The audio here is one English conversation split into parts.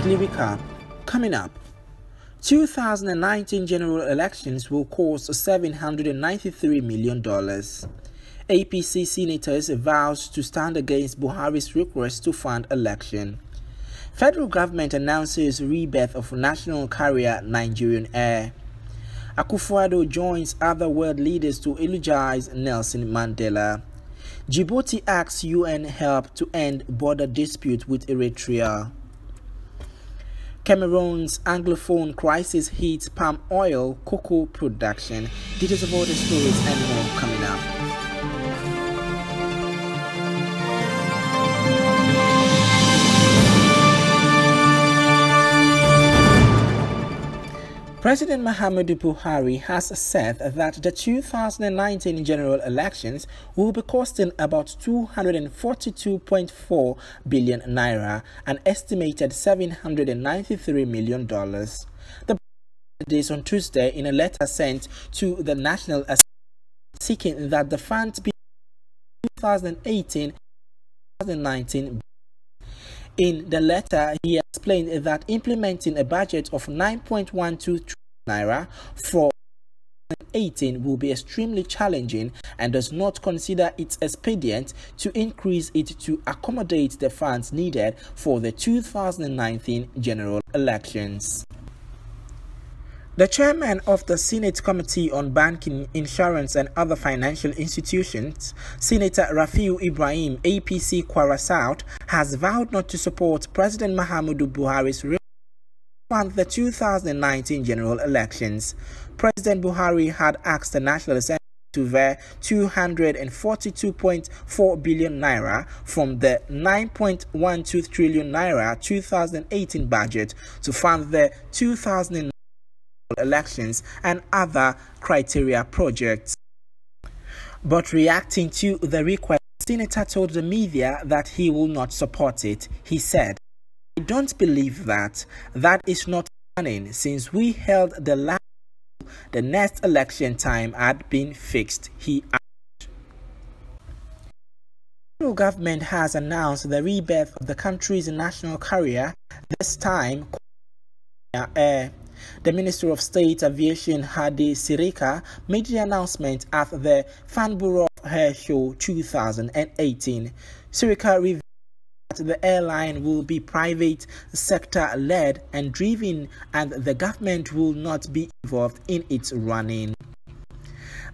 Weekly Recap. Coming up, 2019 general elections will cost $793 million. APC senators vows to stand against Buhari's request to fund election. Federal government announces rebirth of national carrier Nigerian Air. Akufo-Addo joins other world leaders to eulogize Nelson Mandela. Djibouti asks UN help to end border dispute with Eritrea. Cameroon's Anglophone crisis hits palm oil cocoa production. Details of all the stories and more coming up. President Muhammadu Buhari has said that the 2019 general elections will be costing about 242.4 billion naira, an estimated $793 million. The president said this on Tuesday in a letter sent to the National Assembly seeking that the funds be 2018-2019. In the letter, he explained that implementing a budget of 9.12 trillion naira for 2018 will be extremely challenging and does not consider it expedient to increase it to accommodate the funds needed for the 2019 general elections. The chairman of the Senate Committee on Banking, Insurance and Other Financial Institutions, Senator Rafiu Ibrahim, APC Kwara South, has vowed not to support President Muhammadu Buhari's request to fund the 2019 general elections. President Buhari had asked the National Assembly to veer 242.4 billion naira from the 9.12 trillion naira 2018 budget to fund the 2019 elections and other criteria projects. But reacting to the request, the senator told the media that he will not support it. He said, "I don't believe that. That is not happening since we held the last. The next election time had been fixed," he added. The federal government has announced the rebirth of the country's national carrier, this time Air. The Minister of State Aviation Hadi Sirika made the announcement at the Farnborough Air Show 2018. Sirika revealed that the airline will be private sector-led and driven, and the government will not be involved in its running.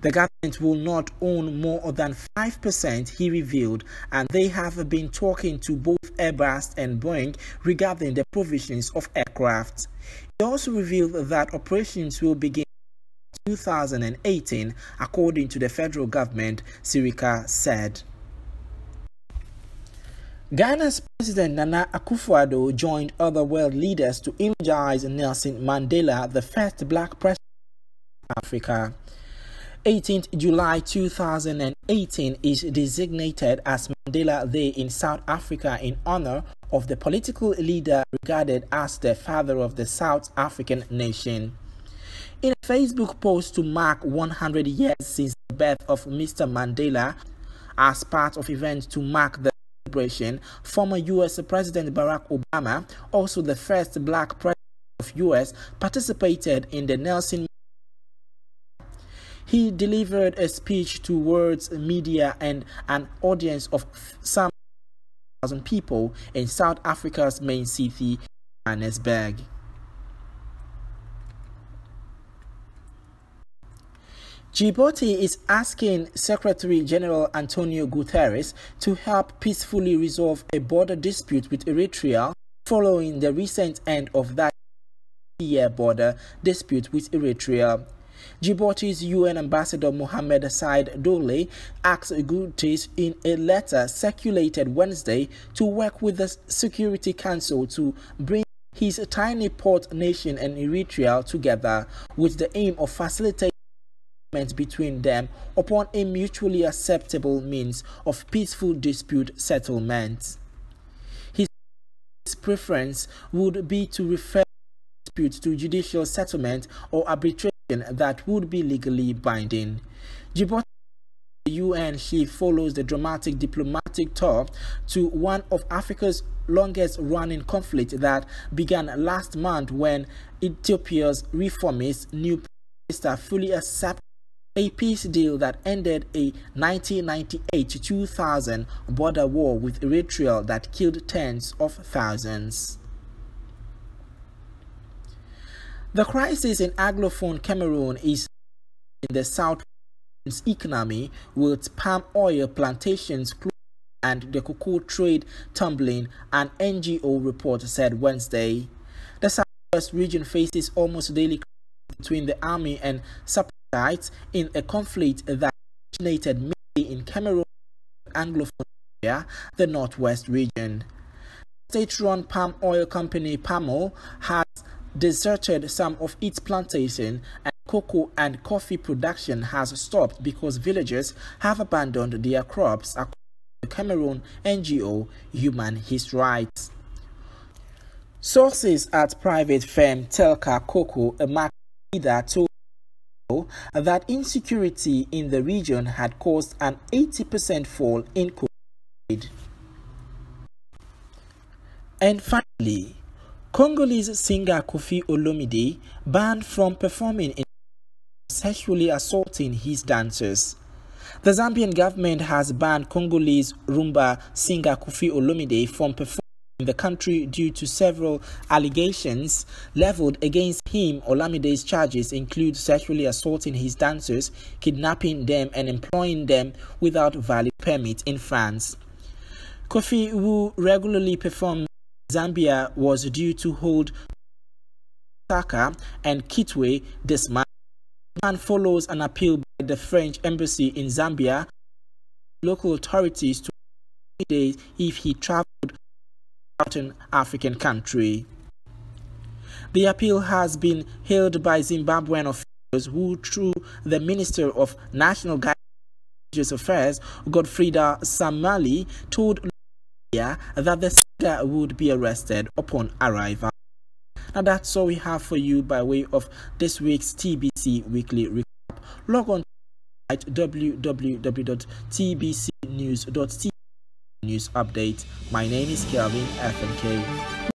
The government will not own more than 5%, he revealed, and they have been talking to both Airbus and Boeing regarding the provisions of aircraft. He also revealed that operations will begin in 2018, according to the federal government, Sirika said. Ghana's President Nana Akufo-Addo joined other world leaders to eulogize Nelson Mandela, the first black president of Africa. 18th July 2018 is designated as Mandela Day in South Africa in honor of the political leader regarded as the father of the South African nation. In a Facebook post to mark 100 years since the birth of Mr. Mandela, as part of events to mark the celebration, former U.S. President Barack Obama, also the first black president of U.S., participated in the Nelson. He delivered a speech towards media and an audience of some 1,000 people in South Africa's main city, Johannesburg. Djibouti is asking Secretary General Antonio Guterres to help peacefully resolve a border dispute with Eritrea following the recent end of that year border dispute with Eritrea. Djibouti's UN Ambassador Mohamed Said Dole asked Guterres in a letter circulated Wednesday to work with the Security Council to bring his tiny port nation and Eritrea together with the aim of facilitating between them upon a mutually acceptable means of peaceful dispute settlement. His preference would be to refer dispute to judicial settlement or arbitration that would be legally binding. Djibouti, the UN chief, follows the dramatic diplomatic tour to one of Africa's longest-running conflict that began last month when Ethiopia's reformist new prime minister fully accepted a peace deal that ended a 1998-2000 border war with Eritrea that killed tens of thousands. The crisis in Anglophone Cameroon is in the south's economy, with palm oil plantations closing and the cocoa trade tumbling, an NGO report said Wednesday. The southwest region faces almost daily conflict between the army and separatists in a conflict that originated mainly in Cameroon and Anglophone area, the northwest region. State-run palm oil company Pamo has deserted some of its plantation, and cocoa and coffee production has stopped because villagers have abandoned their crops, according to the Cameroon NGO Human Rights. Sources at private firm Telka Cocoa, a market leader, told that insecurity in the region had caused an 80% fall in cocoa trade. And finally, Congolese singer Koffi Olomide banned from performing in sexually assaulting his dancers. The Zambian government has banned Congolese rumba singer Koffi Olomide from performing in the country due to several allegations leveled against him. Olomide's charges include sexually assaulting his dancers, kidnapping them, and employing them without valid permit in France. Koffi, who regularly performed Zambia, was due to hold Lusaka and Kitwe this month. The ban follows an appeal by the French embassy in Zambia to local authorities to days if he traveled to a certain African country. The appeal has been hailed by Zimbabwean officials who, through the Minister of National Guidance and Religious Affairs, Godfrida Samali, told that the singer would be arrested upon arrival. Now that's all we have for you by way of this week's TBC Weekly Recap. Log on at www.tbcnews.tv news update. My name is Kelvin FNK.